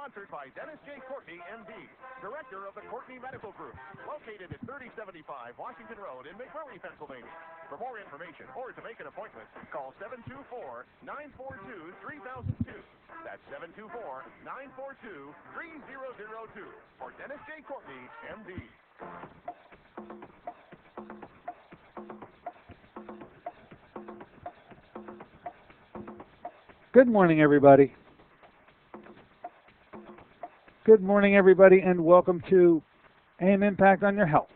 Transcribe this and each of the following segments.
Sponsored by Dennis J. Courtney, M.D., Director of the Courtney Medical Group, located at 3075 Washington Road in McMurray, Pennsylvania. For more information or to make an appointment, call 724-942-3002. That's 724-942-3002 for Dennis J. Courtney, M.D. Good morning, everybody. Good morning, everybody, and welcome to AM Impact on Your Health.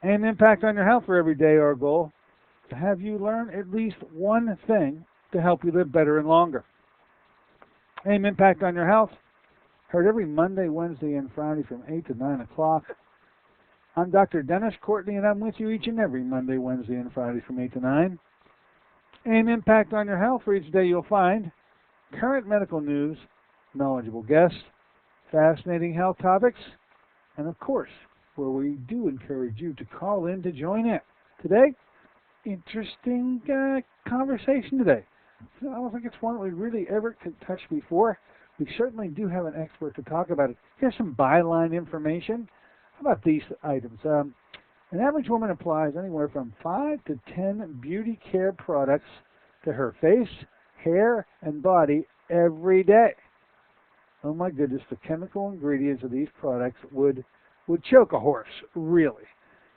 AM Impact on Your Health for every day, our goal, to have you learn at least one thing to help you live better and longer. AM Impact on Your Health, heard every Monday, Wednesday, and Friday from 8 to 9 o'clock. I'm Dr. Dennis Courtney, and I'm with you each and every Monday, Wednesday, and Friday from 8 to 9. AM Impact on Your Health, for each day you'll find current medical news, knowledgeable guests, fascinating health topics, and of course, where we do encourage you to call in to join in. Today, interesting conversation today. I don't think it's one we really ever touched before. We certainly do have an expert to talk about it. Here's some byline information. How about these items? An average woman applies anywhere from 5 to 10 beauty care products to her face, hair, and body every day. Oh my goodness, the chemical ingredients of these products would choke a horse, really.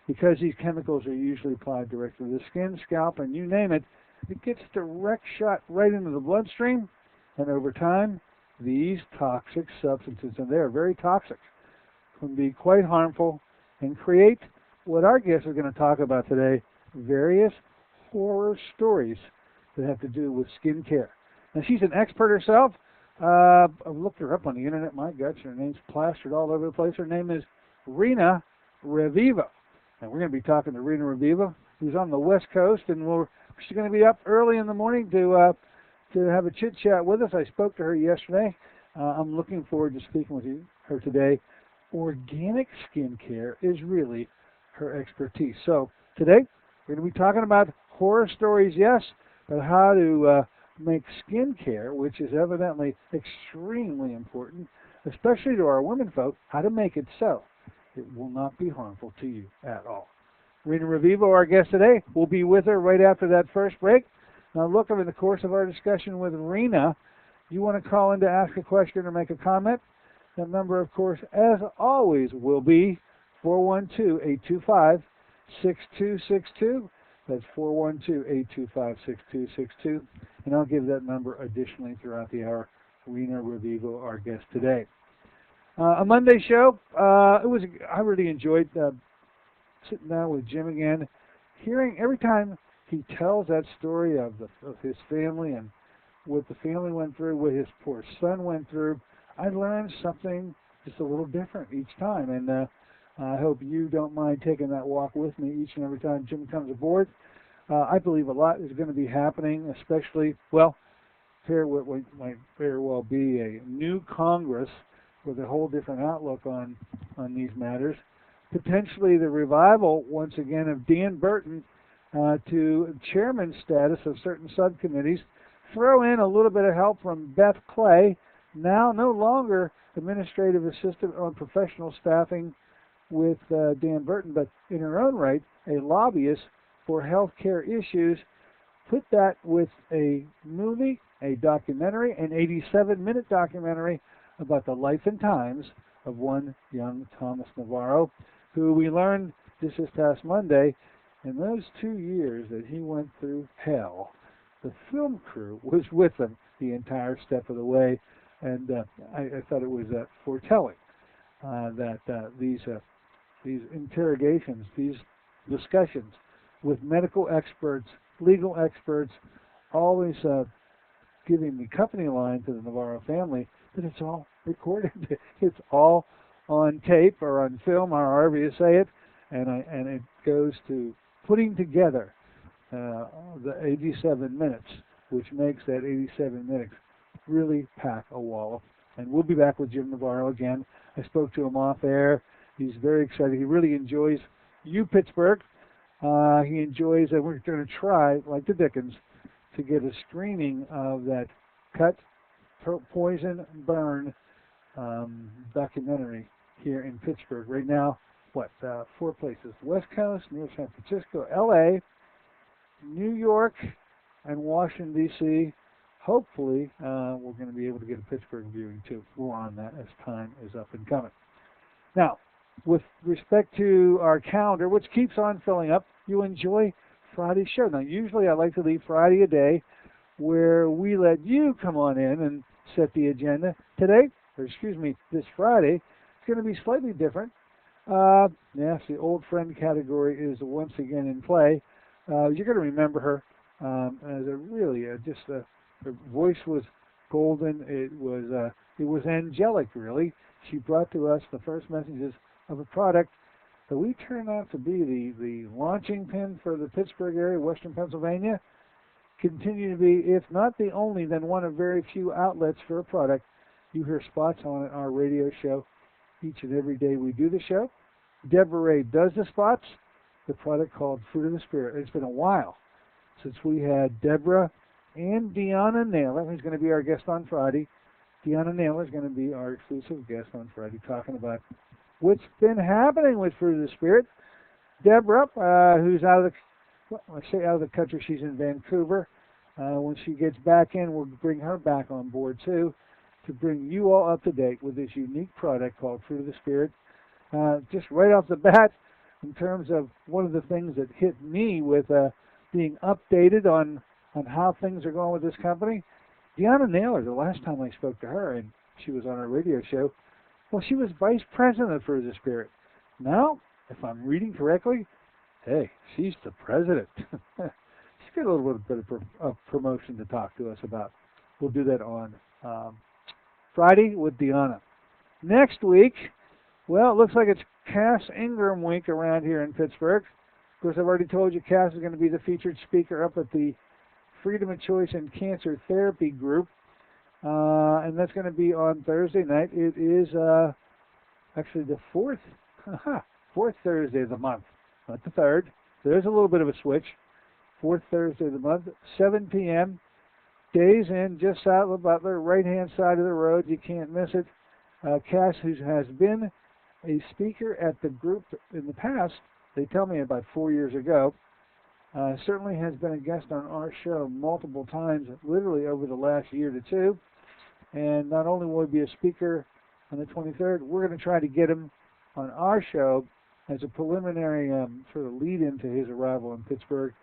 Because these chemicals are usually applied directly to the skin, scalp, and you name it, it gets direct shot right into the bloodstream, and over time, these toxic substances, and they are very toxic, can be quite harmful and create what our guests are going to talk about today, various horror stories that have to do with skin care. Now, she's an expert herself. I've looked her up on the internet. My guts, her name's plastered all over the place. Her name is Rena Revivo. And we're going to be talking to Rena Revivo, who's on the West Coast, and she's going to be up early in the morning to have a chit-chat with us. I spoke to her yesterday. I'm looking forward to speaking with her today. Organic skincare is really her expertise. So today, we're going to be talking about horror stories, yes, but how to make skincare, which is evidently extremely important, especially to our women folk, how to make it so it will not be harmful to you at all. Rena Revivo, our guest today, will be with her right after that first break. Now look, over the course of our discussion with Rena, you want to call in to ask a question or make a comment. That number, of course, as always, will be 412-825-6262. That's 412-825-6262. And I'll give that number additionally throughout the hour. Rena Revivo, our guest today. A Monday show. I really enjoyed sitting down with Jim again, hearing every time he tells that story of his family and what the family went through, what his poor son went through. I learned something just a little different each time, and I hope you don't mind taking that walk with me each and every time Jim comes aboard. I believe a lot is going to be happening, especially, here what might very well be a new Congress with a whole different outlook on these matters. Potentially the revival, once again, of Dan Burton to chairman status of certain subcommittees. Throw in a little bit of help from Beth Clay, now no longer administrative assistant on professional staffing with Dan Burton, but in her own right, a lobbyist for health care issues. Put that with a movie, a documentary, an 87-minute documentary about the life and times of one young Thomas Navarro, who we learned just this past Monday, in those 2 years that he went through hell, the film crew was with him the entire step of the way, and I thought it was foretelling that these interrogations, these discussions with medical experts, legal experts, always giving the company line to the Navarro family that it's all recorded. It's all on tape or on film, or however you say it, and it goes to putting together the 87 minutes, which makes that 87 minutes really pack a wallop. And we'll be back with Jim Navarro again. I spoke to him off air. He's very excited. He really enjoys Pittsburgh. He enjoys, and we're going to try, like the Dickens, to get a screening of that cut poison burn documentary here in Pittsburgh. Right now, 4 places: West Coast, New York, San Francisco, L.A., New York, and Washington, D.C. Hopefully, we're going to be able to get a Pittsburgh viewing too. More on that as time is up and coming. Now, with respect to our calendar, which keeps on filling up, you enjoy Friday's show. Now, usually I like to leave Friday a day where we let you come on in and set the agenda. This Friday, it's going to be slightly different. Yes, the old friend category is once again in play. You're going to remember her as her voice was golden. It was angelic, really. She brought to us the first messages of a product that we turned out to be the launching pin for the Pittsburgh area, Western Pennsylvania. Continue to be, if not the only, then one of very few outlets for a product. You hear spots on our radio show each and every day we do the show. Deborah Ray does the spots. The product called Fruit of the Spirit. It's been a while since we had Deborah and Deanna Naylor, who's going to be our guest on Friday. Deanna Naylor is going to be our exclusive guest on Friday, talking about what's been happening with Fruit of the Spirit. Deborah, who's out of the country, she's in Vancouver. When she gets back in, we'll bring her back on board too, to bring you all up to date with this unique product called Fruit of the Spirit. Just right off the bat, in terms of one of the things that hit me with being updated on how things are going with this company, Deanna Naylor, the last time I spoke to her, and she was on our radio show, well, she was vice president of Fruit of the Spirit. Now, if I'm reading correctly, hey, she's the president. She's got a little bit of promotion to talk to us about. We'll do that on Friday with Deanna. Next week, well, it looks like it's Cass Ingram week around here in Pittsburgh. Of course, I've already told you Cass is going to be the featured speaker up at the Freedom of Choice and Cancer Therapy Group. And that's going to be on Thursday night. It is actually the fourth Thursday of the month, not the third. There's a little bit of a switch. Fourth Thursday of the month, 7 p.m. Days Inn, just south of Butler, right-hand side of the road. You can't miss it. Cass, who has been a speaker at the group in the past, they tell me about 4 years ago, certainly has been a guest on our show multiple times, literally over the last year to two. And not only will he be a speaker on the 23rd, we're going to try to get him on our show as a preliminary sort of lead-in to his arrival in Pittsburgh.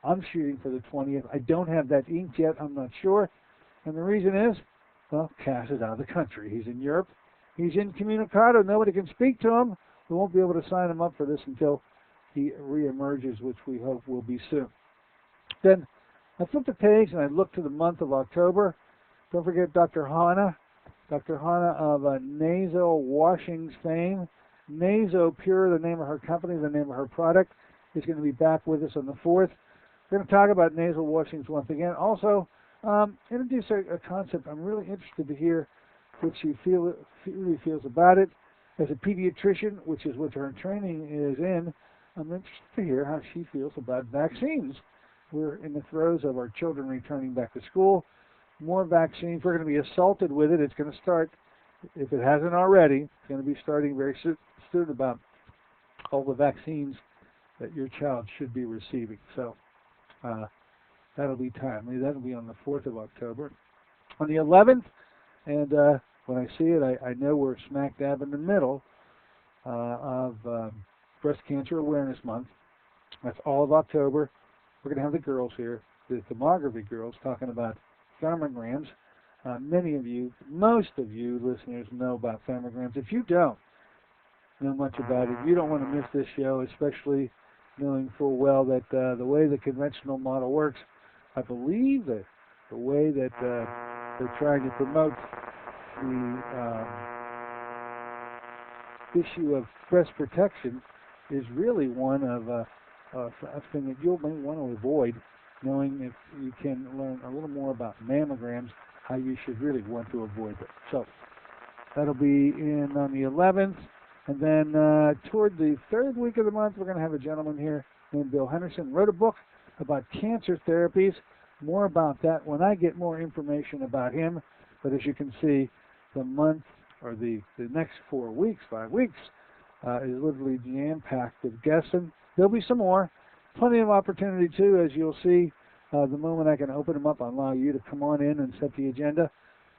I'm shooting for the 20th. I don't have that inked yet. I'm not sure. And the reason is, well, Cass is out of the country. He's in Europe. He's incommunicado. Nobody can speak to him. We won't be able to sign him up for this until he reemerges, which we hope will be soon. Then I flipped the page and I looked to the month of October. Don't forget Dr. Hannah of Nasal Washings fame. Naso Pure, the name of her company, the name of her product, is going to be back with us on the 4th. We're going to talk about nasal washings once again. Also, introduce a concept. I'm really interested to hear what she really feels about it. As a pediatrician, which is what her training is in, I'm interested to hear how she feels about vaccines. We're in the throes of our children returning back to school. More vaccines. We're going to be assaulted with it. It's going to start, if it hasn't already, it's going to be starting very soon about all the vaccines that your child should be receiving. So that'll be timely. That'll be on the 4th of October. On the 11th, and when I see it, I know we're smack dab in the middle of Breast Cancer Awareness Month. That's all of October. We're going to have the girls here, the thermography girls, talking about thermograms. Many of you, most of you listeners know about thermograms. If you don't know much about it, you don't want to miss this show, especially knowing full well that the way the conventional model works, I believe that the way that they're trying to promote the issue of breast protection is really one of a thing that you'll may want to avoid, knowing if you can learn a little more about mammograms, how you should really want to avoid it. So that'll be on the 11th. And then toward the 3rd week of the month, we're going to have a gentleman here named Bill Henderson. Wrote a book about cancer therapies. More about that when I get more information about him. But as you can see, the month or the next 4 weeks, 5 weeks, is literally jam-packed with guests. And there'll be some more. Plenty of opportunity, too, as you'll see. The moment I can open them up, I'll allow you to come on in and set the agenda.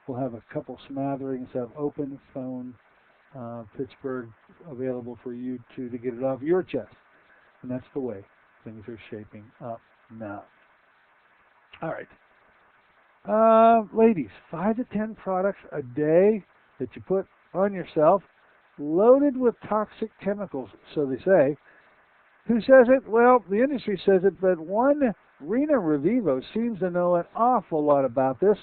We'll have a couple smatterings of open phone Pittsburgh available for you to get it off your chest. And that's the way things are shaping up now. All right. Ladies, 5 to 10 products a day that you put on yourself, loaded with toxic chemicals, so they say. Who says it? Well, the industry says it, but one Rena Revivo seems to know an awful lot about this.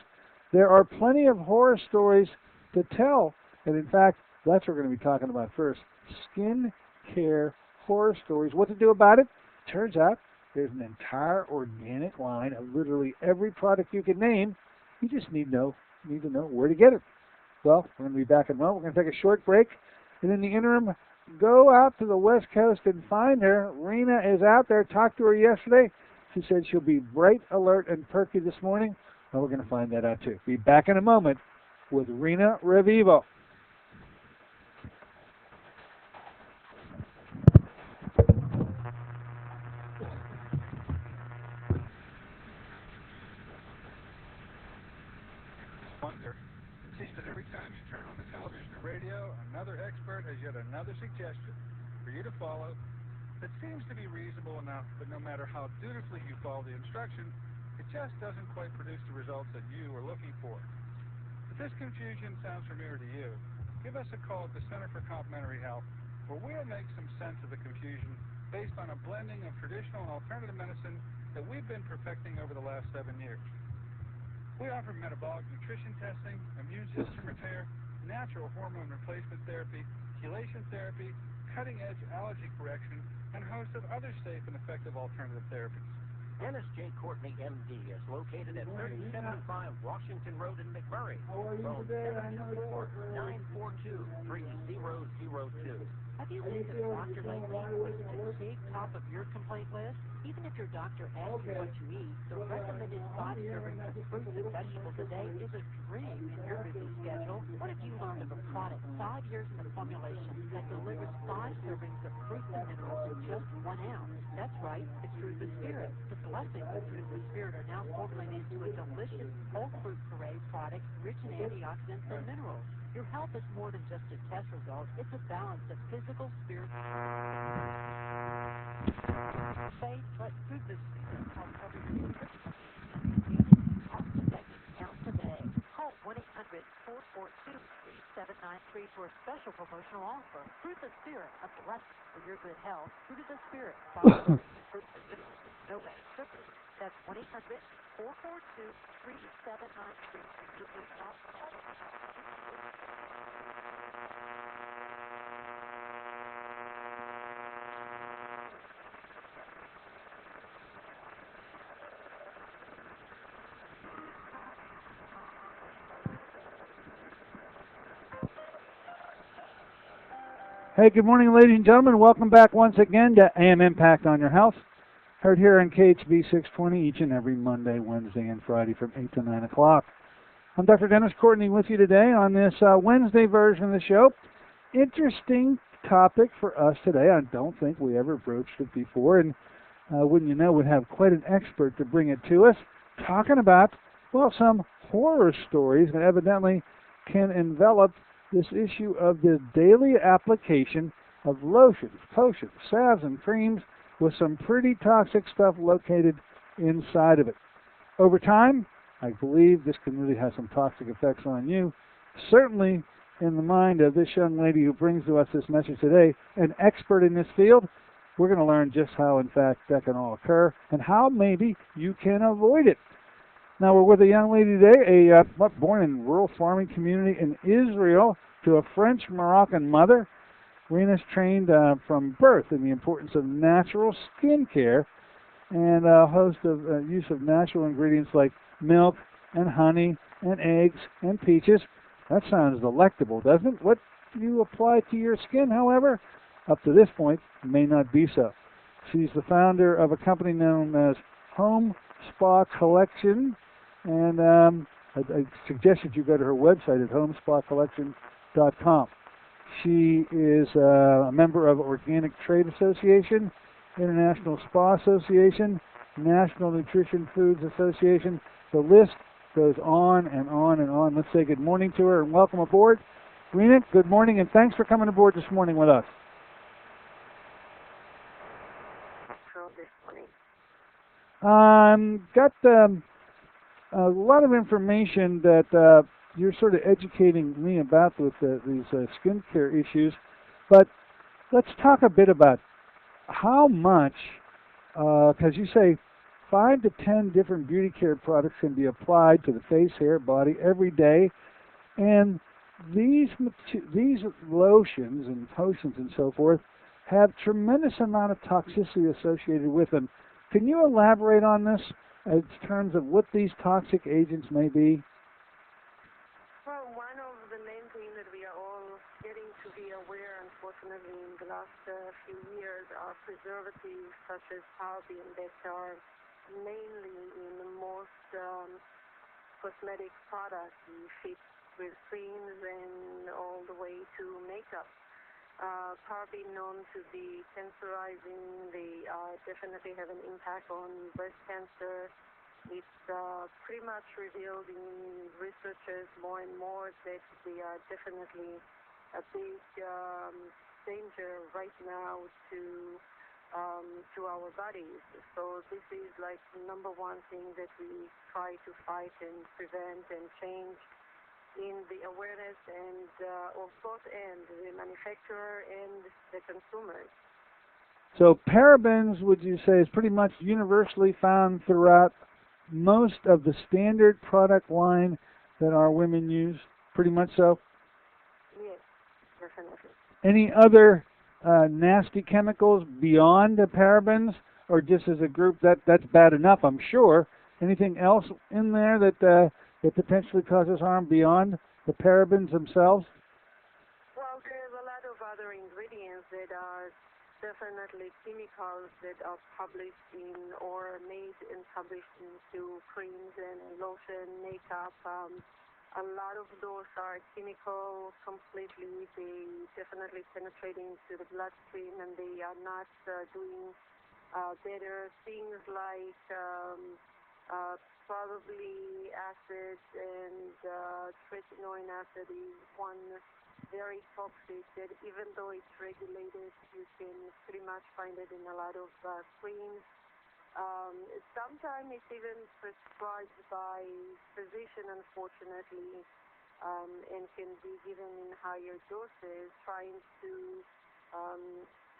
There are plenty of horror stories to tell, and in fact, that's what we're going to be talking about first. Skin care horror stories. What to do about it? Turns out there's an entire organic line of literally every product you can name. You just need to know where to get it. Well, we're going to be back in a moment. We're going to take a short break, and in the interim, go out to the West Coast and find her. Rena is out there. Talked to her yesterday. She said she'll be bright, alert, and perky this morning. Well, we're going to find that out, too. Be back in a moment with Rena Revivo. Wonder. It seems that every time you turn on the television or radio, another expert has yet another suggestion for you to follow that seems to be reasonable enough, but no matter how dutifully you follow the instruction, it just doesn't quite produce the results that you are looking for. If this confusion sounds familiar to you, give us a call at the Center for Complementary Health, where we'll make some sense of the confusion based on a blending of traditional and alternative medicine that we've been perfecting over the last 7 years. We offer metabolic nutrition testing, immune system repair, natural hormone replacement therapy, chelation therapy, cutting-edge allergy correction, and a host of other safe and effective alternative therapies. Dennis J. Courtney, M.D., is located at 3075 Washington Road in McMurray. Phone 724-942-3002. Have you been to the doctor lately? Is it a big top of your complaint list? Even if your doctor asks you what you eat, the recommended 5 servings of fruits and vegetables a day is a dream in your busy schedule. What if you learned of a product 5 years in the formulation that delivers 5 servings of fruits and minerals in just 1 ounce? That's right, it's Through the Spirit. The blessings of Through the Spirit are now formulated into a delicious whole fruit puree product rich in antioxidants and minerals. Your health is more than just a test result. It's a balance of physical, spiritual, faith, but Through the Spirit helps cover your nutrition. Cost today. Call 1-800-442-3793 for a special promotional offer. Through the Spirit, a blessing for your good health. Through the Spirit. No way. That's 1-800-442-3793. Hey, good morning, ladies and gentlemen. Welcome back once again to AM Impact on Your Health. Heard here on KHB 620 each and every Monday, Wednesday, and Friday from 8 to 9 o'clock. I'm Dr. Dennis Courtney with you today on this Wednesday version of the show. Interesting topic for us today. I don't think we ever broached it before, and wouldn't you know, we'd have quite an expert to bring it to us, talking about, well, some horror stories that evidently can envelop this issue of the daily application of lotions, potions, salves, and creams with some pretty toxic stuff located inside of it. Over time, I believe this can really have some toxic effects on you. Certainly in the mind of this young lady who brings to us this message today, an expert in this field. We're going to learn just how, in fact, that can all occur and how maybe you can avoid it. Now, we're with a young lady today, born in a rural farming community in Israel to a French-Moroccan mother. Rena's trained from birth in the importance of natural skin care and a host of use of natural ingredients like milk and honey and eggs and peaches. That sounds delectable, doesn't it? What you apply to your skin, however, up to this point, may not be so. She's the founder of a company known as Home Spa Collection, and I suggest that you go to her website at homespacollection.com. She is a member of Organic Trade Association, International Spa Association, National Nutrition Foods Association. The list goes on and on and on. Let's say good morning to her and welcome aboard. Rena, good morning, and thanks for coming aboard this morning with us. Got a lot of information that you're sort of educating me about with these skincare issues, but let's talk a bit about how much, because you say 5 to 10 different beauty care products can be applied to the face, hair, body every day, and these lotions and potions and so forth have tremendous amount of toxicity associated with them. Can you elaborate on this in terms of what these toxic agents may be? Well, one of the main things that we are all getting to be aware, unfortunately, in the last few years are preservatives such as paraben that are mainly in the most cosmetic products, fit with creams and all the way to makeup. Paraben known to be cancerizing. They definitely have an impact on breast cancer. It's pretty much revealed in researchers more and more that they are definitely a big danger right now to our bodies. So this is like number one thing that we try to fight and prevent and change in the awareness and of both ends, the manufacturer and the consumers. So parabens, would you say, is pretty much universally found throughout most of the standard product line that our women use? Pretty much so? Yes, definitely. Any other nasty chemicals beyond the parabens, or just as a group that's bad enough, I'm sure? Anything else in there that potentially causes harm beyond the parabens themselves? Well, there's a lot of other ingredients that are definitely chemicals that are published in or made and published into creams and lotion, makeup. A lot of those are chemical completely. They definitely penetrate into the bloodstream and they are not doing better. Things like probably acid and tretinoin acid is one very toxic that even though it's regulated, you can pretty much find it in a lot of creams. Sometimes it's even prescribed by physician, unfortunately, and can be given in higher doses, trying to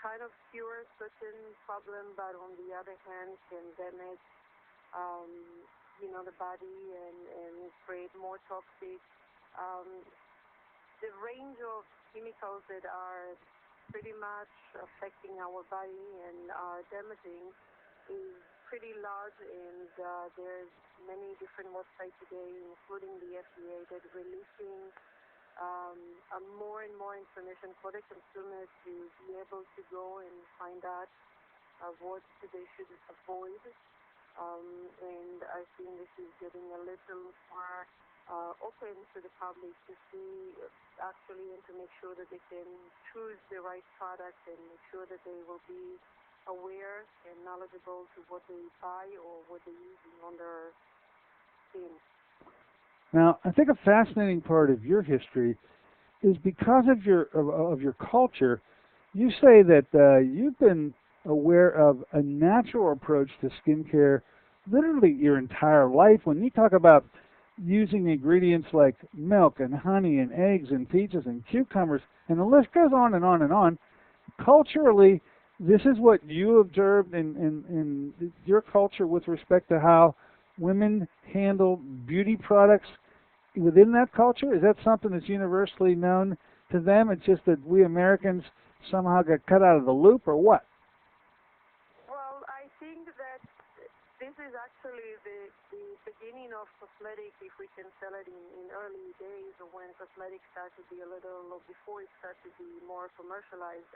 kind of cure certain problem, but on the other hand can damage the body and create more toxic. The range of chemicals that are pretty much affecting our body and are damaging is pretty large, and there's many different websites today, including the FDA, that are releasing more and more information for the consumers to be able to go and find out what they should avoid. And I think this is getting a little more open to the public to see actually and to make sure that they can choose the right product and make sure that they will be aware and knowledgeable to what they buy or what they're using on their skin. Now, I think a fascinating part of your history is because of your culture. You say that you've been aware of a natural approach to skincare literally your entire life. When you talk about using ingredients like milk and honey and eggs and peaches and cucumbers, and the list goes on and on and on, culturally, this is what you observed in your culture with respect to how women handle beauty products within that culture? Is that something that's universally known to them? It's just that we Americans somehow got cut out of the loop, or what? Well, I think that this is actually the beginning of cosmetics, if we can sell it in early days when cosmetics started to be a little, or before it started to be more commercialized.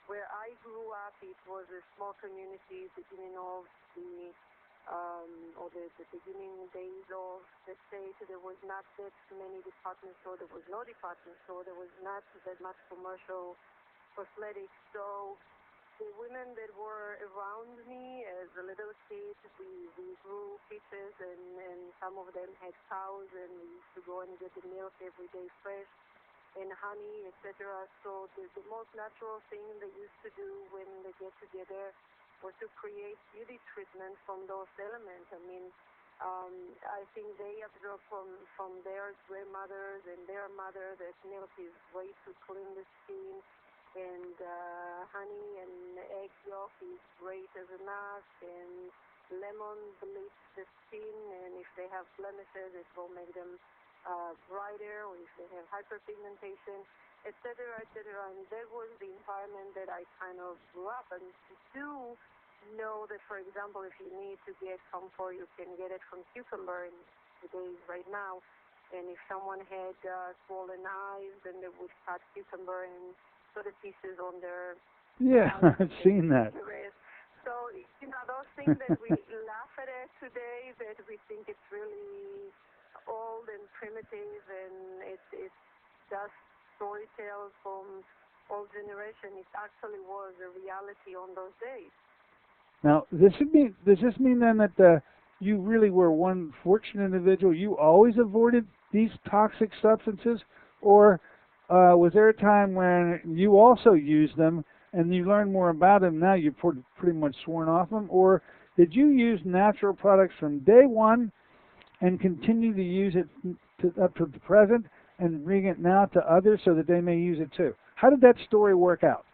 Where I grew up, it was a small community, beginning of the or the beginning days of the state, there was not that many department stores. There was no department store. There was not that much commercial cosmetics. So the women that were around me as a little kid, we grew peaches, and some of them had cows, and we used to go and get the milk every day fresh, and honey, etc. So the most natural thing they used to do when they get together was to create beauty treatment from those elements. I mean, I think they absorb from their grandmothers and their mother that milk is way to clean the skin, and honey and egg yolk is great as a mask, and lemon bleach the skin, and if they have blemishes, it will make them brighter, or if they have hyperpigmentation, etc., etc. And that was the environment that I kind of grew up. And do know that, for example, if you need to get comfort, you can get it from cucumber in today's right now. And if someone had swollen eyes, then they would cut cucumber and put the pieces on their Yeah, I've seen that. So, you know, those things that we laugh at it today, that we think it's really old and primitive, and it's just story tales from old generation. It actually was a reality on those days. Now, does this mean then that you really were one fortunate individual? You always avoided these toxic substances, or was there a time when you also used them and you learned more about them? Now you've pretty much sworn off them, or did you use natural products from day one and continue to use it up to the present and bring it now to others so that they may use it too? How did that story work out?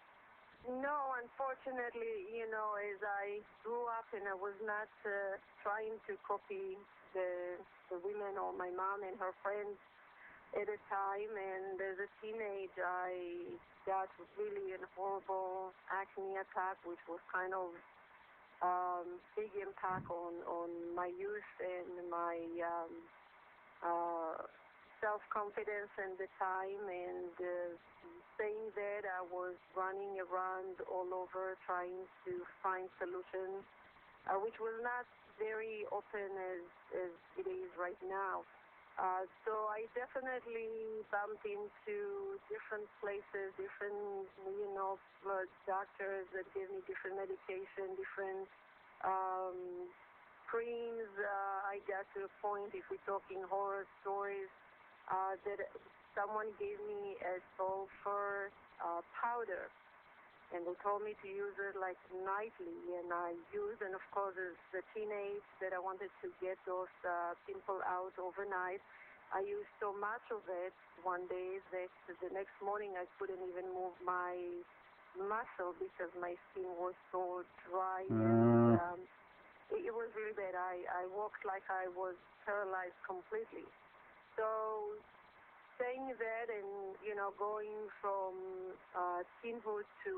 No, unfortunately, you know, as I grew up and I was not trying to copy the women or my mom and her friends at a time, and as a teenage I got really a horrible acne attack, which was kind of big impact on my youth and my self-confidence at the time, and saying that I was running around all over trying to find solutions, which was not very open as it is right now. So I definitely bumped into different places, different, you know, doctors that gave me different medication, different creams. I got to a point, if we're talking horror stories, that someone gave me a sulfur powder, and they told me to use it like nightly, and I used, and of course as a teenage that I wanted to get those pimples out overnight, I used so much of it one day that the next morning I couldn't even move my muscle because my skin was so dry, and it was really bad. I walked like I was paralyzed completely. So saying that, and you know, going from teenhood to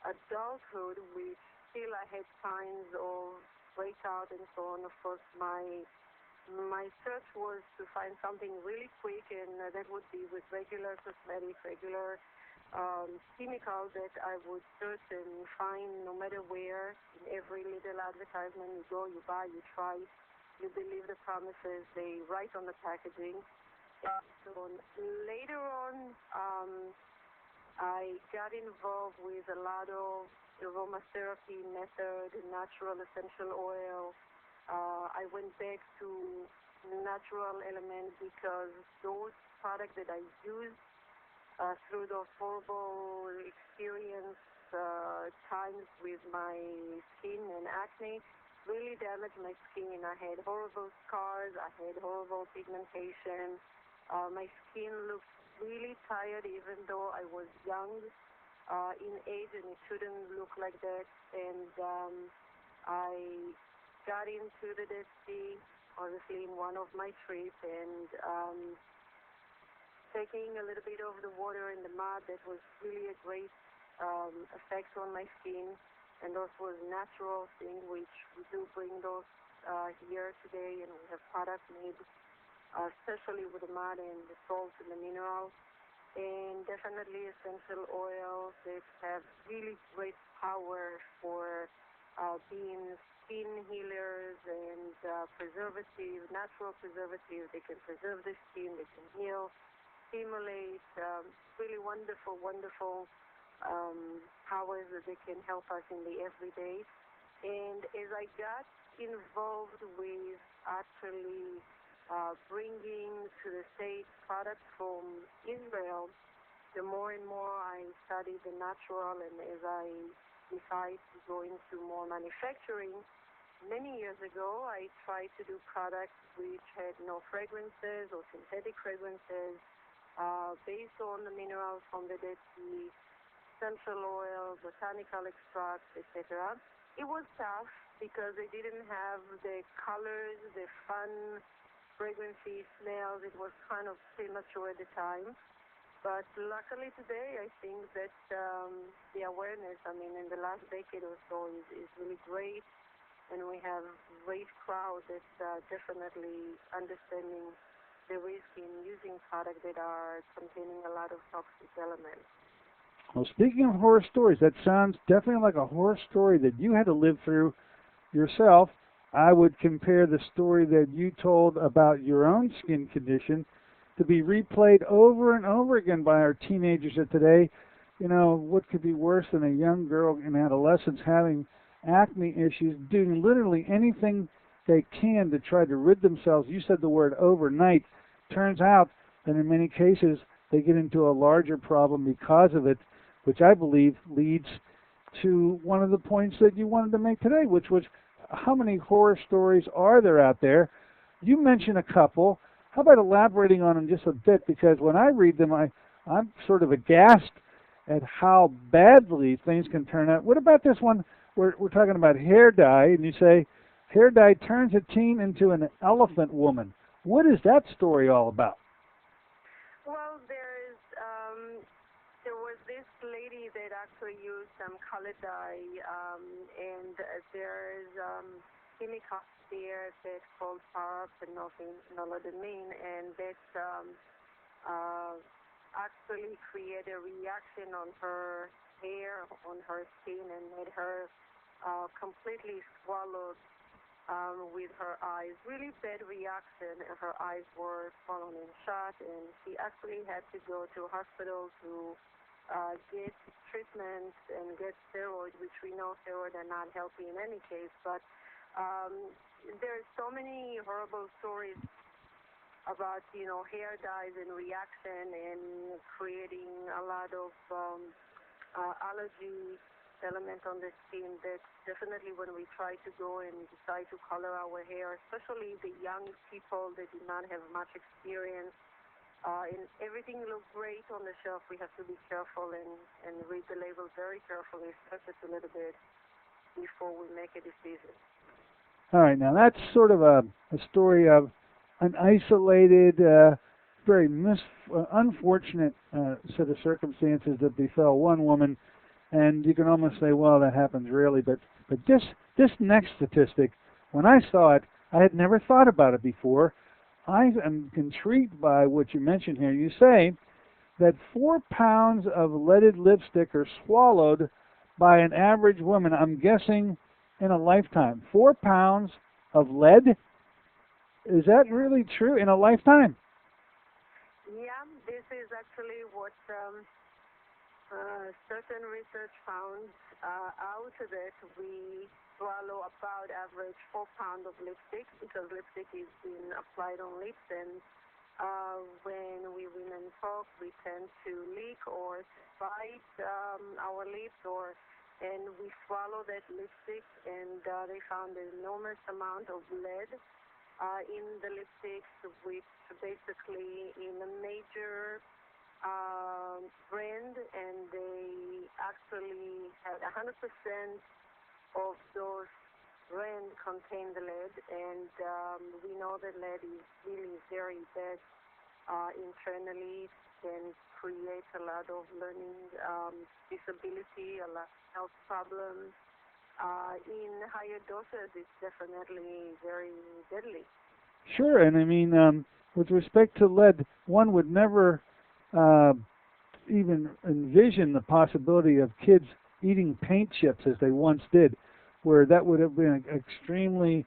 adulthood, which still I had signs of breakout and so on. Of course, my search was to find something really quick, and that would be with regular cosmetics, regular chemicals that I would search and find no matter where. In every little advertisement you go, you buy, you try, you believe the promises they write on the packaging. So later on, I got involved with a lot of aromatherapy method, natural essential oil. I went back to natural elements because those products that I used through those horrible experience times with my skin and acne really damaged my skin. I had horrible scars. I had horrible pigmentation. My skin looked really tired, even though I was young in age, and it shouldn't look like that. And I got into the Dead Sea, obviously in one of my trips, and taking a little bit of the water in the mud, that was really a great effect on my skin. And those was natural thing, which we do bring those here today, and we have products made especially with the mud and the salt and the minerals, and definitely essential oils that have really great power for being skin healers and preservatives, natural preservatives. They can preserve the skin, they can heal, stimulate, really wonderful, wonderful powers that they can help us in the everyday. And as I got involved with actually bringing to the States products from Israel, the more and more I studied the natural, and as I decided to go into more manufacturing, many years ago I tried to do products which had no fragrances or synthetic fragrances, based on the minerals from the Dead Sea, essential oil, botanical extracts, etc. It was tough because they didn't have the colors, the fun, fragrancy smells. It was kind of premature at the time. But luckily today, I think that the awareness, in the last decade or so, is really great. And we have a great crowd that's definitely understanding the risk in using products that are containing a lot of toxic elements. Well, speaking of horror stories, that sounds definitely like a horror story that you had to live through yourself. I would compare the story that you told about your own skin condition to be replayed over and over again by our teenagers of today. You know, what could be worse than a young girl in adolescence having acne issues, doing literally anything they can to try to rid themselves? You said the word overnight. Turns out that in many cases they get into a larger problem because of it, which I believe leads to one of the points that you wanted to make today, which was how many horror stories are there out there? You mentioned a couple. How about elaborating on them just a bit? Because when I read them, I'm sort of aghast at how badly things can turn out. What about this one? We're talking about hair dye, and you say hair dye turns a teen into an elephant woman. What is that story all about? Well, there was this lady that actually used some color dye, and there's chemical there that's called paraphenolidamine, and that actually created a reaction on her hair, on her skin, and made her completely swallowed with her eyes. Really bad reaction. Her eyes were swollen and shut, and she actually had to go to a hospital to get treatments and get steroids, which we know steroids are not healthy in any case. But there's so many horrible stories about, hair dyes and reaction and creating a lot of allergy element on the skin that definitely when we try to go and decide to color our hair, especially the young people that do not have much experience, and everything looks great on the shelf, we have to be careful and read the label very carefully, search it a little bit before we make a decision. All right, now that's sort of a story of an isolated, very unfortunate set of circumstances that befell one woman, and you can almost say, well, that happens rarely. But this next statistic, when I saw it, I had never thought about it before. I am intrigued by what you mentioned here. You say that 4 pounds of leaded lipstick are swallowed by an average woman, I'm guessing, in a lifetime. 4 pounds of lead? Is that really true in a lifetime? Yeah, this is actually what certain research found out that we swallow about average 4 pounds of lipstick, because lipstick is being applied on lips, and when we women talk, we tend to lick or bite our lips, and we swallow that lipstick, and they found an enormous amount of lead in the lipsticks, which basically in a major brand, and they actually had 100% of those brands contain the lead, and we know that lead is really very bad internally, can create a lot of learning disability, a lot of health problems. In higher doses, it's definitely very deadly. Sure, and I mean, with respect to lead, one would never even envision the possibility of kids eating paint chips as they once did. where that would have been extremely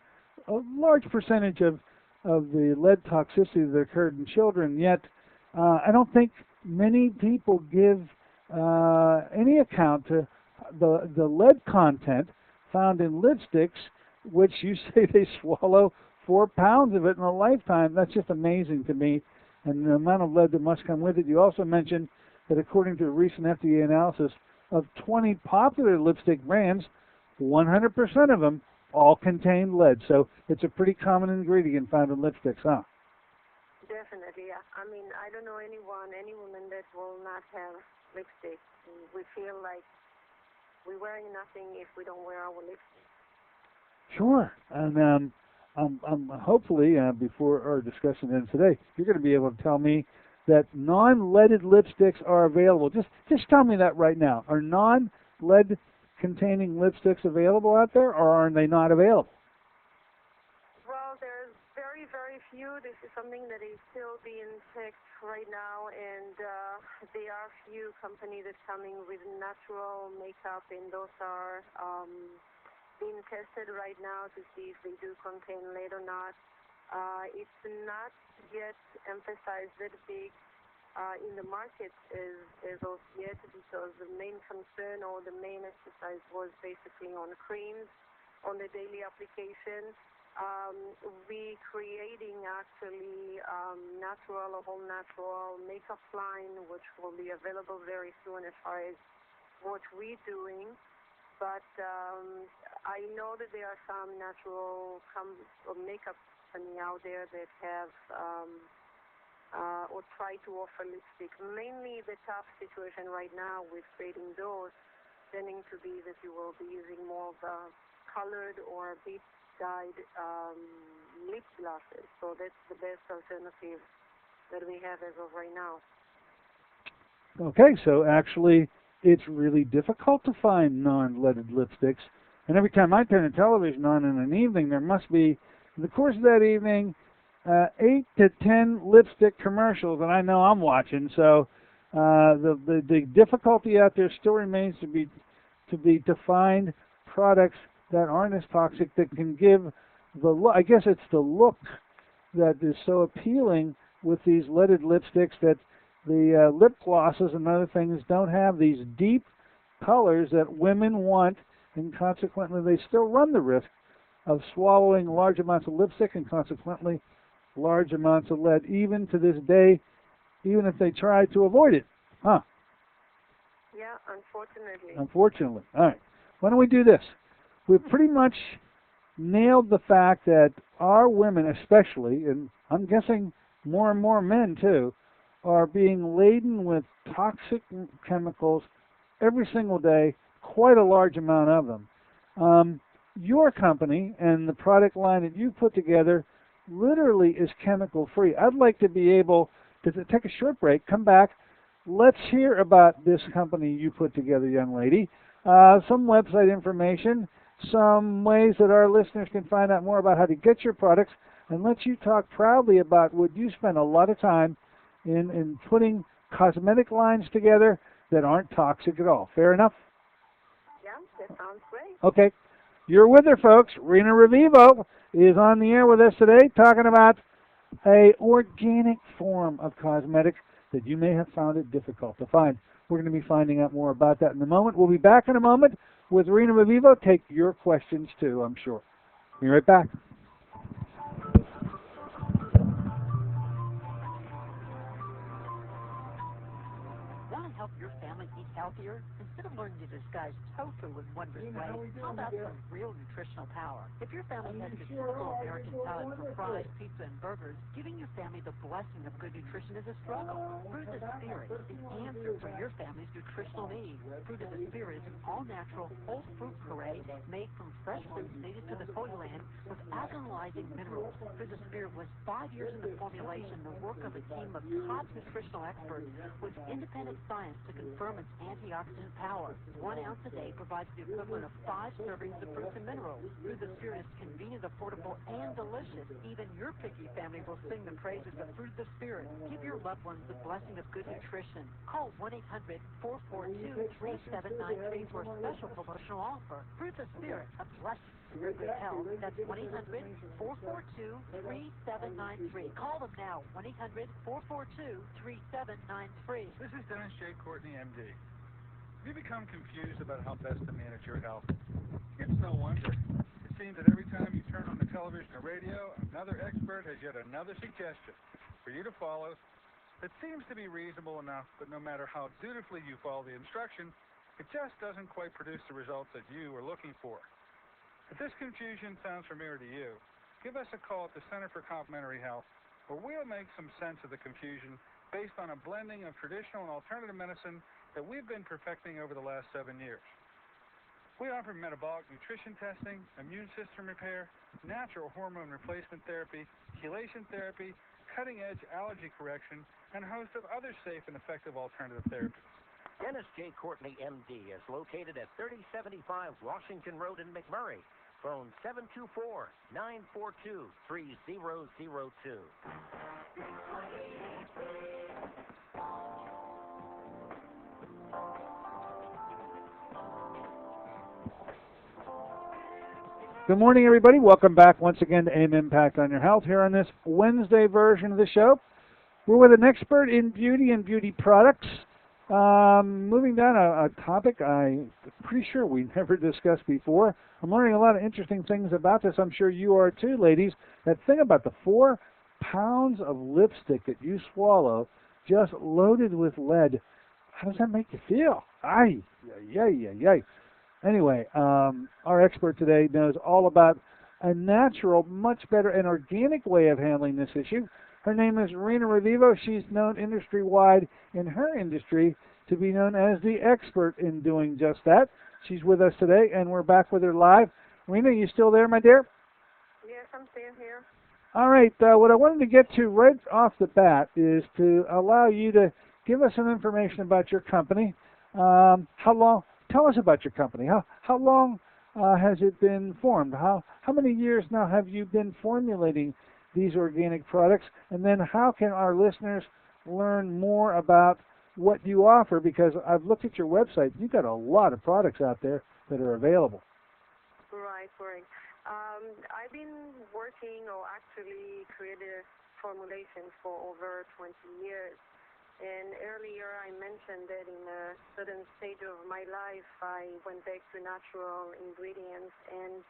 a large percentage of the lead toxicity that occurred in children. Yet, I don't think many people give any account to the lead content found in lipsticks, which you say they swallow 4 pounds of it in a lifetime. That's just amazing to me, and the amount of lead that must come with it. You also mentioned that according to a recent FDA analysis of 20 popular lipstick brands, 100% of them all contain lead. So it's a pretty common ingredient found in lipsticks, huh? Definitely, yeah. I mean, I don't know any woman that will not have lipstick. We feel like we're wearing nothing if we don't wear our lipstick. Sure. And hopefully, before our discussion ends today, you're going to be able to tell me that non-leaded lipsticks are available. Just tell me that right now. Are non-lead containing lipsticks available out there, or are they not available? Well, there's very, very few. This is something that is still being checked right now, and there are few companies that's coming with natural makeup, and those are being tested right now to see if they do contain lead or not. It's not yet emphasized that big in the market as of yet, because the main concern or the main exercise was basically on creams, on the daily application. We creating actually natural, a whole natural makeup line, which will be available very soon as far as what we're doing. But I know that there are some natural makeup company out there that have or try to offer lipstick. Mainly the tough situation right now with creating those tending to be that you will be using more of colored or bead dyed lip glosses. So that's the best alternative that we have as of right now. Okay, so actually it's really difficult to find non-leaded lipsticks. And every time I turn the television on in an evening, there must be, in the course of that evening, 8 to 10 lipstick commercials, and I know I'm watching. So the difficulty out there still remains to find products that aren't as toxic, that can give the look. I guess it's the look that is so appealing with these leaded lipsticks, that the lip glosses and other things don't have these deep colors that women want, and consequently they still run the risk of swallowing large amounts of lipstick and consequently large amounts of lead, even to this day, even if they try to avoid it. Huh? Yeah, unfortunately. Unfortunately. All right. Why don't we do this? We've pretty much nailed the fact that our women especially, and I'm guessing more and more men too, are being laden with toxic chemicals every single day, quite a large amount of them. Your company and the product line that you put together literally is chemical free. I'd like to be able to take a short break, come back. Let's hear about this company you put together, young lady. Some website information, some ways that our listeners can find out more about how to get your products, and let you talk proudly about what you spend a lot of time in putting cosmetic lines together that aren't toxic at all. Fair enough? Yeah, that sounds great. Okay. You're with her, folks. Rena Revivo is on the air with us today talking about an organic form of cosmetics that you may have found it difficult to find. We're going to be finding out more about that in a moment. We'll be back in a moment with Rena Revivo. Take your questions, too, I'm sure. Be right back. Want to help your family eat healthier? Instead of learning to disguise tofu with wondrous ways, how about some real nutritional power? If your family has your typical American palate for fries, pizza, and burgers, giving your family the blessing of good nutrition is a struggle. Fruit of the Spirit, the answer for your family's nutritional needs. Fruit of the Spirit is an all-natural, whole fruit puree made from fresh fruits native to the Holy Land with alkalizing minerals. Fruit of the Spirit was 5 years in the formulation, the work of a team of top nutritional experts with independent science to confirm its antioxidant power. 1 ounce a day provides the equivalent of 5 servings of fruits and minerals. Fruit of the Spirit is convenient, affordable, and delicious. Even your picky family will sing the praises of Fruit of the Spirit. Give your loved ones the blessing of good nutrition. Call 1-800-442-3793 for a special promotional offer. Fruit of the Spirit, a blessing for your good health. That's 1-800-442-3793. Call them now, 1-800-442-3793. This is Dennis J. Courtney, MD. Have you become confused about how best to manage your health? It's no wonder. It seems that every time you turn on the television or radio, another expert has yet another suggestion for you to follow that seems to be reasonable enough, but no matter how dutifully you follow the instruction, it just doesn't quite produce the results that you are looking for. If this confusion sounds familiar to you, give us a call at the Center for Complementary Health, where we'll make some sense of the confusion based on a blending of traditional and alternative medicine that we've been perfecting over the last 7 years. We offer metabolic nutrition testing, immune system repair, natural hormone replacement therapy, chelation therapy, cutting-edge allergy correction, and a host of other safe and effective alternative therapies. Dennis J. Courtney, MD, is located at 3075 Washington Road in McMurray. Phone 724-942-3002. Good morning, everybody. Welcome back once again to AIM Impact on Your Health here on this Wednesday version of the show. We're with an expert in beauty and beauty products. Moving down a topic I'm pretty sure we never discussed before. I'm learning a lot of interesting things about this. I'm sure you are too, ladies. That thing about the 4 pounds of lipstick that you swallow just loaded with lead. How does that make you feel? Ay. Anyway, our expert today knows all about a natural, much better and organic way of handling this issue. Her name is Rena Revivo. She's known industry-wide in her industry to be known as the expert in doing just that. She's with us today, and we're back with her live. Rena, you still there, my dear? Yes, I'm still here. All right. What I wanted to get to right off the bat is to allow you to give us some information about your company. Tell us about your company. How long has it been formed? How many years now have you been formulating these organic products? And then how can our listeners learn more about what you offer? Because I've looked at your website. You've got a lot of products out there that are available. Right. I've been working or actually created formulations for over 20 years. And earlier I mentioned that in a certain stage of my life I went back to natural ingredients, and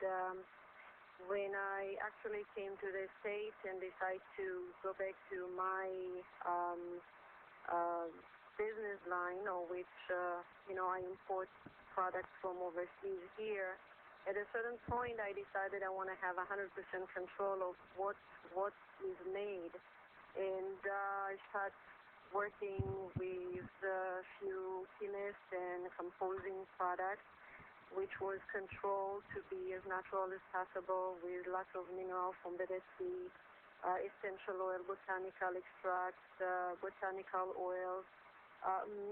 when I actually came to the States and decided to go back to my business line, or which I import products from overseas here, at a certain point I decided I want to have 100% control of what is made, and I started working with a few chemists and composing products, which was controlled to be as natural as possible with lots of minerals from the Dead Sea, essential oil, botanical extracts, botanical oils,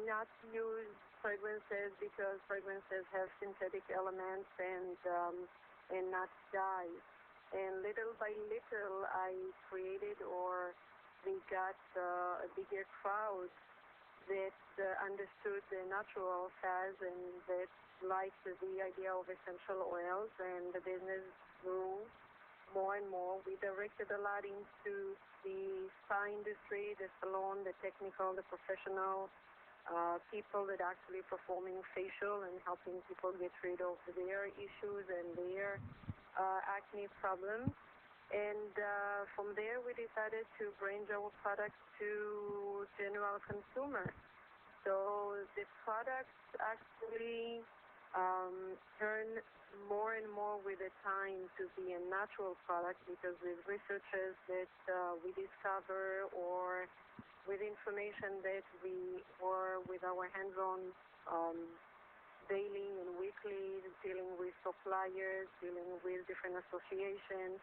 not use fragrances because fragrances have synthetic elements and not dyes. And little by little I created, or we got a bigger crowd that understood the natural science and that liked the idea of essential oils, and the business grew more and more. We directed a lot into the spa industry, the salon, the technical, the professional, people that actually performing facial and helping people get rid of their issues and their acne problems. And from there, we decided to bring our products to general consumers. So the products actually turn more and more with the time to be a natural product, because with researches that we discover, or with information that we, or with our hands-on daily and weekly, dealing with suppliers, dealing with different associations,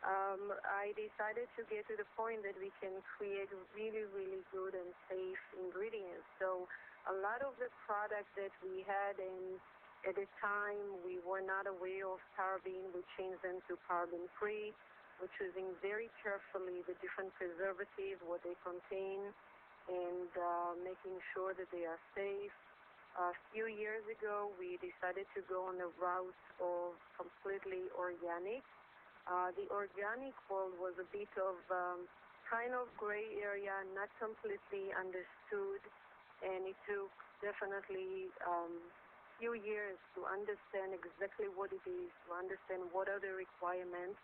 I decided to get to the point that we can create really, really good and safe ingredients. So a lot of the products that we had, and at the time we were not aware of paraben, we changed them to paraben-free. We're choosing very carefully the different preservatives, what they contain, and making sure that they are safe. A few years ago, we decided to go on the route of completely organic. The organic world was a bit of kind of gray area, not completely understood, and it took definitely few years to understand exactly what it is, to understand what are the requirements,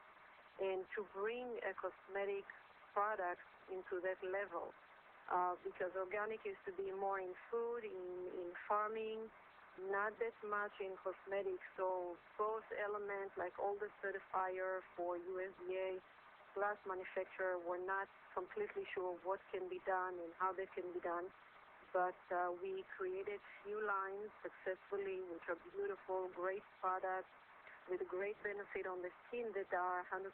and to bring a cosmetic product into that level. Because organic used to be more in food, in farming, not that much in cosmetics. So both elements, like all the certifier for USDA plus manufacturer, were not completely sure what can be done and how that can be done. But we created few lines successfully, which are beautiful, great products with great benefit on the skin that are 100%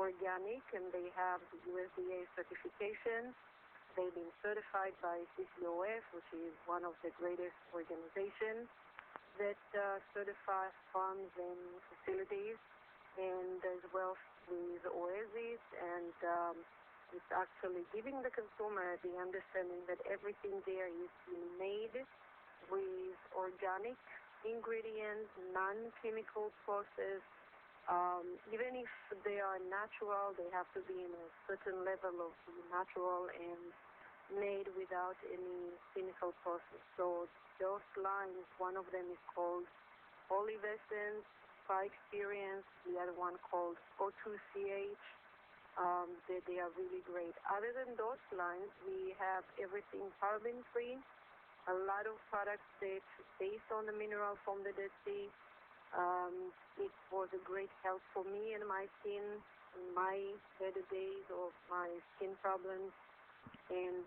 organic, and they have the USDA certification. They've been certified by CCOF, which is one of the greatest organizations that certifies farms and facilities, and as well with Oasis, and it's actually giving the consumer the understanding that everything there is being made with organic ingredients, non-chemical process. Even if they are natural, they have to be in a certain level of natural and made without any chemical process. So those lines, one of them is called Olive Essence, Spa Experience, the other one called O2CH. They are really great. Other than those lines, we have everything paraben-free, a lot of products that based on the mineral from the Dead Sea. It was a great help for me and my skin in my better days of my skin problems. And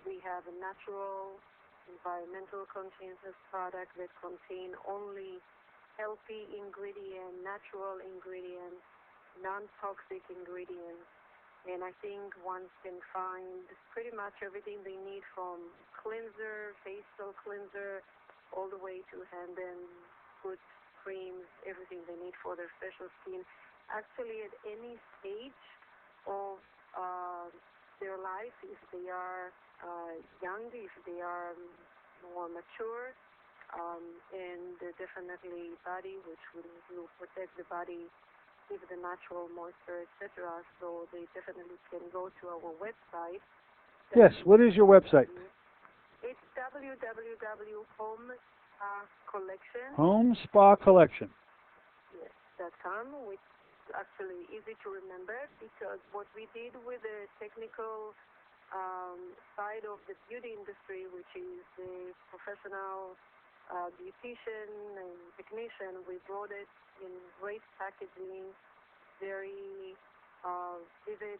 we have a natural, environmental conscientious product that contain only healthy ingredients, natural ingredients, non-toxic ingredients. And I think one can find pretty much everything they need, from cleanser, facial cleanser, all the way to hand and foot creams, everything they need for their special skin. Actually, at any stage of their life, if they are young, if they are more mature, and definitely body, which will protect the body, give the natural moisture, etc. So they definitely can go to our website. Yes, what is your website? It's www.homespacollection. Home Spa Collection. Yes, .com, which is actually easy to remember, because what we did with the technical side of the beauty industry, which is the professional beautician and technician, we brought it in great packaging, very vivid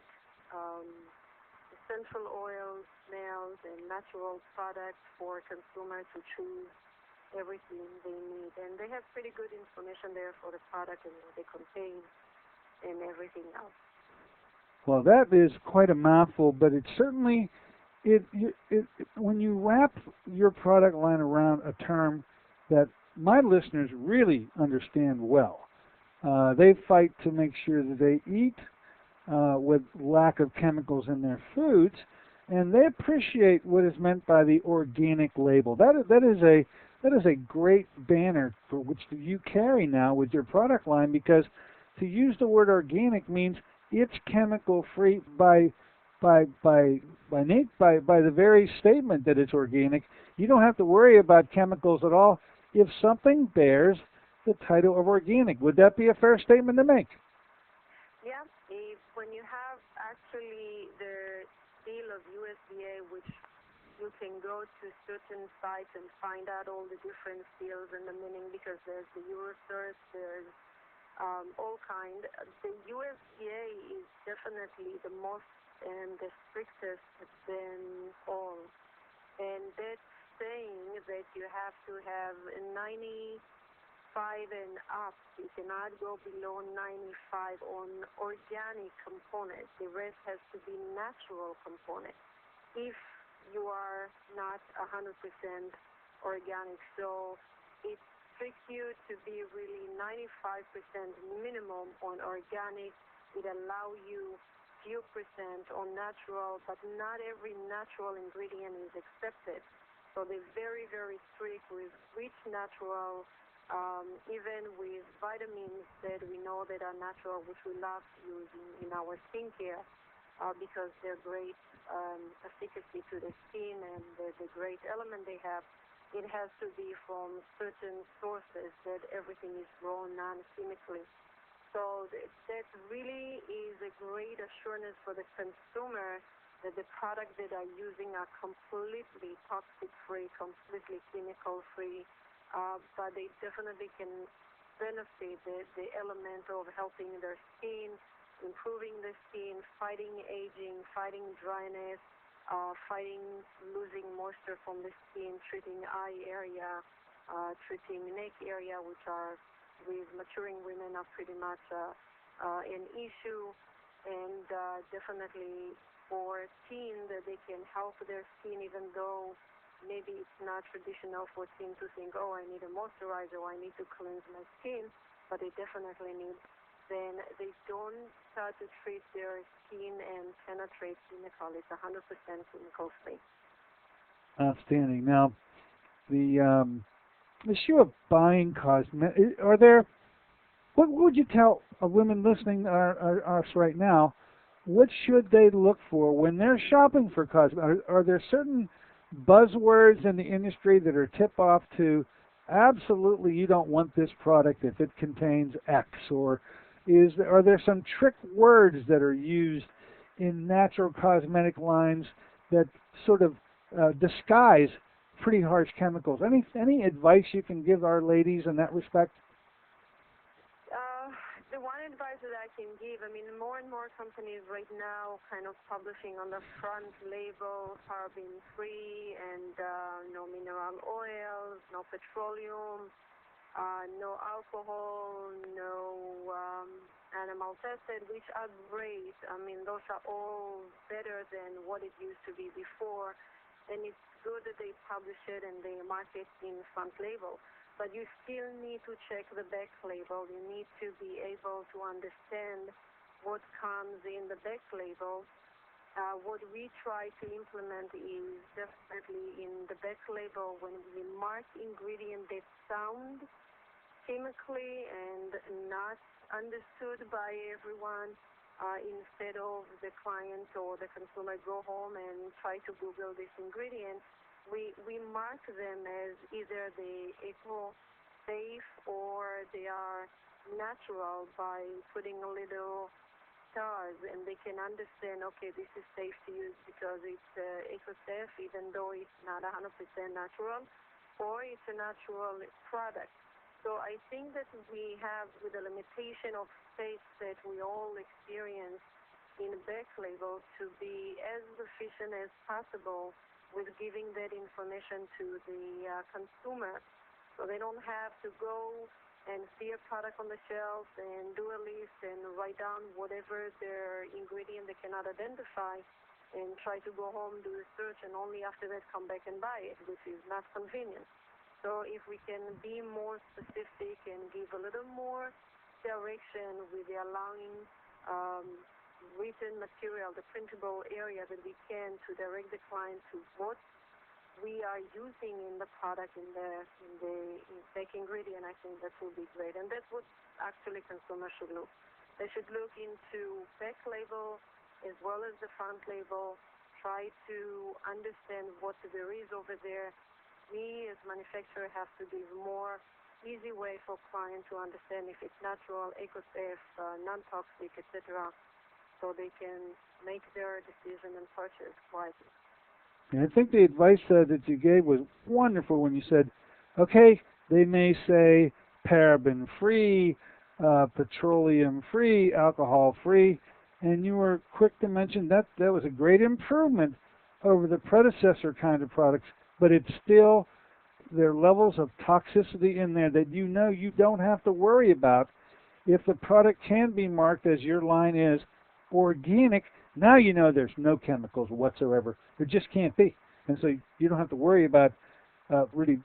essential oils, smells, and natural products for consumers to choose everything they need. And they have pretty good information there for the product and what they contain and everything else. Well, that is quite a mouthful, but it certainly, when you wrap your product line around a term that my listeners really understand well, they fight to make sure that they eat with lack of chemicals in their foods, and they appreciate what is meant by the organic label. That is a great banner for which you carry now with your product line, because to use the word organic means it's chemical free by the very statement that it's organic. You don't have to worry about chemicals at all if something bears the title of organic. Would that be a fair statement to make? Yeah, when you have actually the seal of USDA, which you can go to certain sites and find out all the different seals and the meaning, because there's the Eurocert, there's all kind. The USDA is definitely the most and the strictest than all. And that's saying that you have to have 95 and up. You cannot go below 95 on organic components. The rest has to be natural components. If you are not 100% organic. So it tricks you to be really 95% minimum on organic. It allows you few percent on natural, but not every natural ingredient is accepted. So they're very, very strict with which natural, even with vitamins that we know that are natural, which we love to use in our skincare because they're great efficacy to the skin and the great element they have. It has to be from certain sources that everything is grown non-chemically. So that really is a great assurance for the consumer that the products that are using are completely toxic-free, completely chemical-free, but they definitely can benefit the element of helping their skin, improving the skin, fighting aging, fighting dryness, fighting losing moisture from the skin, treating eye area, treating neck area, which are with maturing women are pretty much an issue, and definitely for teens that they can help their skin, even though maybe it's not traditional for teens to think, oh, I need a moisturizer or I need to cleanse my skin, but they definitely need. Then they don't start to treat their skin and penetrate chemical. It's 100% chemical free. Outstanding. Now, the issue of buying cosmetics, are there, what would you tell a women listening us right now, what should they look for when they're shopping for cosmetics? Are there certain buzzwords in the industry that are tip-off to absolutely you don't want this product if it contains X, or are there some trick words that are used in natural cosmetic lines that sort of disguise pretty harsh chemicals? Any advice you can give our ladies in that respect? The one advice that I can give, I mean, more and more companies right now kind of publishing on the front label paraben-free and no mineral oils, no petroleum, no alcohol, no animal tested, which are great. I mean, those are all better than what it used to be before. And it's good that they publish it and they market in front label. But you still need to check the back label. You need to be able to understand what comes in the back label. What we try to implement is definitely in the back label when we mark ingredients that sound chemically and not understood by everyone, instead of the client or the consumer go home and try to Google this ingredient, we mark them as either the eco-safe or they are natural by putting a little stars, and they can understand, okay, this is safe to use because it's eco-safe, even though it's not 100% natural, or it's a natural product. So I think that we have, with the limitation of space that we all experience in back label, to be as efficient as possible with giving that information to the consumer, so they don't have to go and see a product on the shelf and do a list and write down whatever their ingredient they cannot identify and try to go home, do the search, and only after that come back and buy it, which is not convenient. So if we can be more specific and give a little more direction with the allowing written material, the printable area that we can to direct the client to what we are using in the product, in back ingredient, I think that will be great. And that's what actually consumers should look. They should look into back label as well as the front label, try to understand what there is over there. We as manufacturer have to give more easy way for clients to understand if it's natural, eco-safe, non-toxic, etc., so they can make their decision and purchase wisely. And I think the advice that you gave was wonderful when you said, okay, they may say paraben-free, petroleum-free, alcohol-free, and you were quick to mention that was a great improvement over the predecessor kind of products, but it's still, there are levels of toxicity in there that you know you don't have to worry about. If the product can be marked as your line is organic, now you know there's no chemicals whatsoever. There just can't be. And so you don't have to worry about really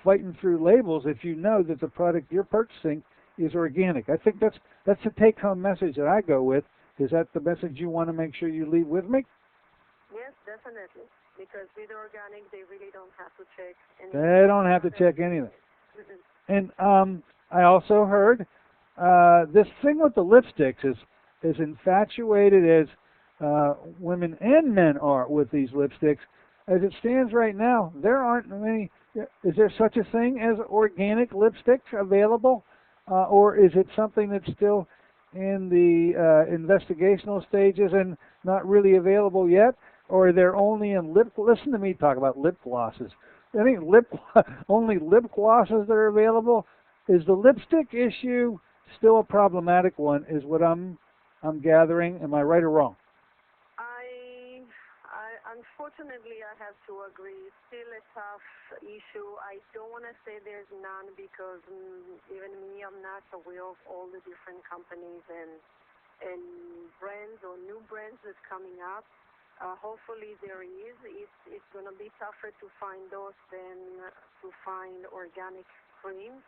fighting through labels if you know that the product you're purchasing is organic. I think that's the take-home message that I go with. Is that the message you want to make sure you leave with me? Yes, definitely. Because with organic, they really don't have to check anything. They don't have to check anything. And I also heard this thing with the lipsticks is as infatuated as women and men are with these lipsticks. As it stands right now, there aren't many. Is there such a thing as organic lipsticks available? Or is it something that's still in the investigational stages and not really available yet? Or they're only in listen to me talk about lip glosses. Any only lip glosses that are available? Is the lipstick issue still a problematic one, is what I'm gathering? Am I right or wrong? Unfortunately, I have to agree. It's still a tough issue. I don't want to say there's none because even me, I'm not aware of all the different companies and brands or new brands that's coming up. Hopefully there is. It's going to be tougher to find those than to find organic creams.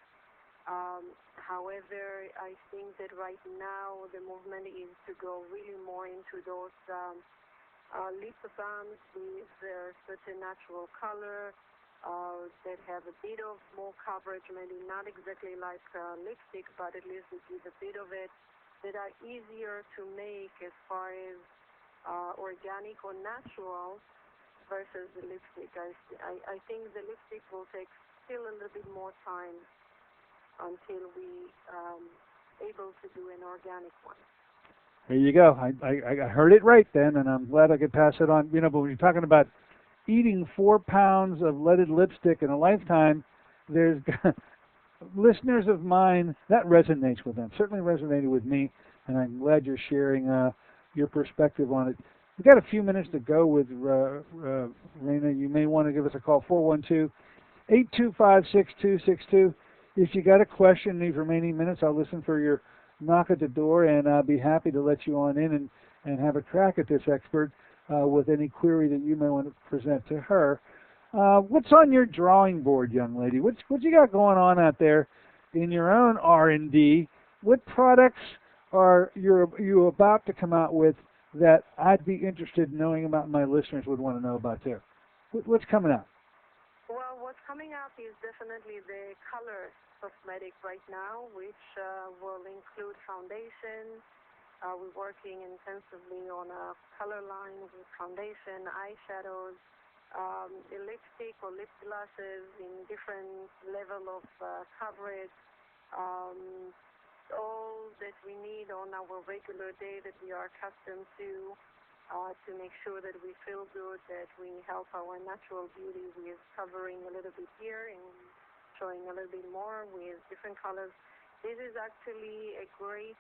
However, I think that right now the movement is to go really more into those lip balms with such a natural color that have a bit of more coverage, maybe not exactly like lipstick, but at least it gives a bit of it, that are easier to make as far as organic or natural versus the lipstick. I think the lipstick will take still a little bit more time until we able to do an organic one. There you go. I heard it right then, and I'm glad I could pass it on. You know, but when you're talking about eating 4 pounds of leaded lipstick in a lifetime, there's listeners of mine, that resonates with them. Certainly resonated with me, and I'm glad you're sharing your perspective on it. We've got a few minutes to go with Rena. You may want to give us a call, 412-825-6262. If you got a question in these remaining minutes, I'll listen for your knock at the door, and I'll be happy to let you on in and have a crack at this expert with any query that you may want to present to her. What's on your drawing board, young lady? What you got going on out there in your own R&D? What products are you about to come out with that I'd be interested in knowing about, my listeners would want to know about too? What's coming out? Well, what's coming up is definitely the color cosmetic right now, which will include foundation. We're working intensively on a color line with foundation, eyeshadows, lipstick or lip glosses in different level of coverage, all that we need on our regular day that we are accustomed to make sure that we feel good, that we help our natural beauty with covering a little bit here and showing a little bit more with different colors. This is actually a great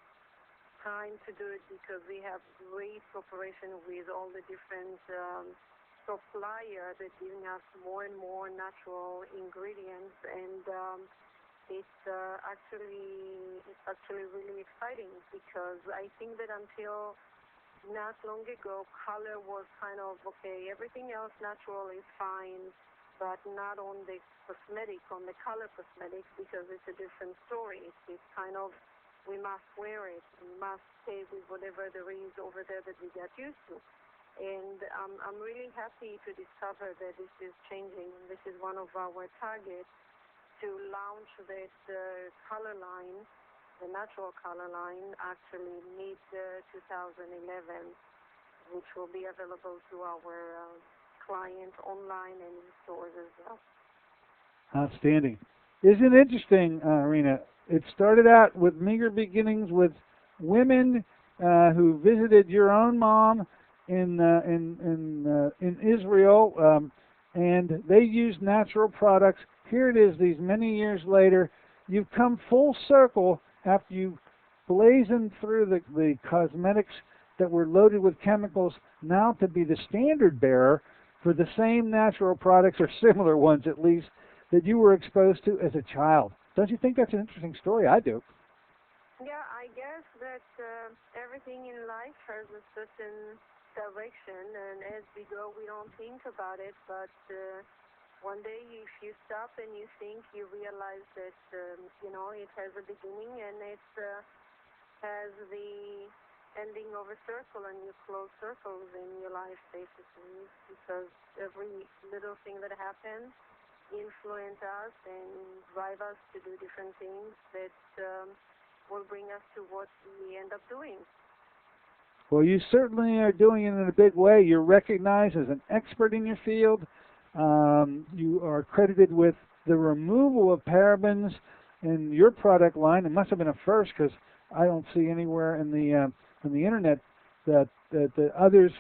time to do it because we have great cooperation with all the different suppliers that giving us more and more natural ingredients, and it's actually really exciting because I think that until not long ago, color was kind of okay. Everything else natural is fine, but not on the cosmetic, on the color cosmetics, because it's a different story. It's kind of, we must wear it, we must stay with whatever there is over there that we get used to. And I'm really happy to discover that this is changing. This is one of our targets, to launch that color line, the natural color line, actually mid-2011, which will be available to our clients online and in stores as well. Outstanding. Isn't it interesting, Rena? It started out with meager beginnings with women who visited your own mom in Israel, and they used natural products. Here it is, these many years later, you've come full circle after you blazoned through the cosmetics that were loaded with chemicals, now to be the standard bearer for the same natural products, or similar ones at least, that you were exposed to as a child. Don't you think that's an interesting story? I do. Yeah, I guess that everything in life has a certain direction, and as we go, we don't think about it, but one day if you stop and you think, you realize that, it has a beginning and it has the ending of a circle, and you close circles in your life, basically, because every little thing that happens influence us and drive us to do different things that will bring us to what we end up doing. Well, you certainly are doing it in a big way. You're recognized as an expert in your field. You are credited with the removal of parabens in your product line. It must have been a first, because I don't see anywhere in the internet that others,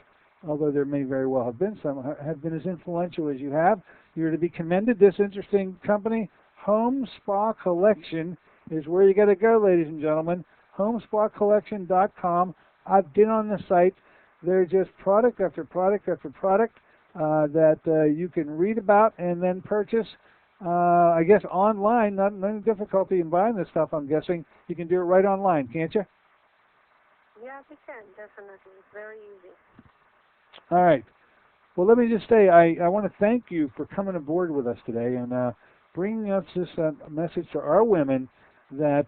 although there may very well have been some, have been as influential as you have. You're to be commended. This interesting company, Home Spa Collection, is where you got to go, ladies and gentlemen. HomespaCollection.com. I've been on the site. There's just product after product after product that you can read about and then purchase. I guess online. Not any difficulty in buying this stuff, I'm guessing. You can do it right online, can't you? Yes, you can, definitely. It's very easy. All right. Well, let me just say, I want to thank you for coming aboard with us today and bringing us this message to our women that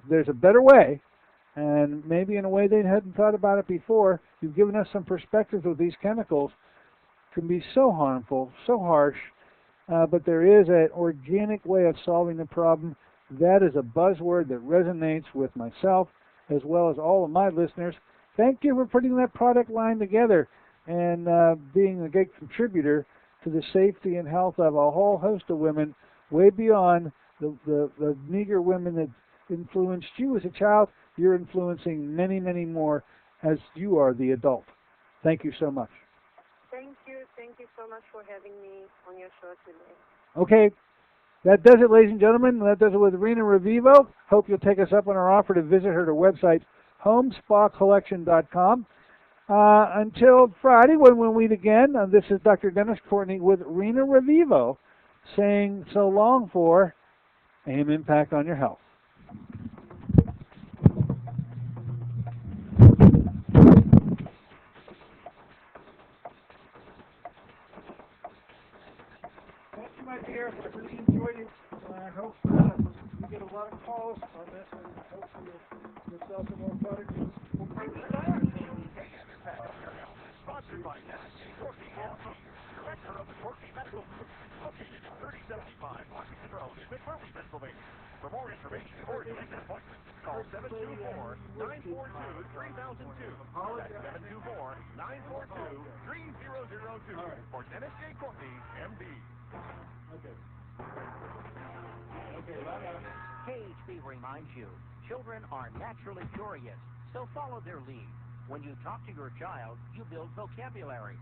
there's a better way, and maybe in a way they hadn't thought about it before. You've given us some perspectives with these chemicals. Can be so harmful, so harsh, but there is an organic way of solving the problem. That is a buzzword that resonates with myself as well as all of my listeners. Thank you for putting that product line together and being a great contributor to the safety and health of a whole host of women, way beyond the meager women that influenced you as a child. You're influencing many, many more as you are the adult. Thank you so much. Thank you. Thank you so much for having me on your show today. Okay. That does it, ladies and gentlemen. That does it with Rena Revivo. Hope you'll take us up on our offer to visit her website, HomespaCollection.com. Until Friday, when we'll meet again, this is Dr. Dennis Courtney with Rena Revivo saying so long for AIM Impact on Your Health. Thank you, my dear. I really enjoyed it. I hope we get a lot of calls on this, and hopefully you'll sell some more products. Sponsored by Courtney MD, director of the Courtney Medical Group, located at 3075 Washington Road in McMurray, Pennsylvania. For more information or to make an appointment, call 724-942-3002. That's 724-942-3002 for Dennis J. Courtney, MD. KHB reminds you, children are naturally curious, so follow their lead. When you talk to your child, you build vocabulary.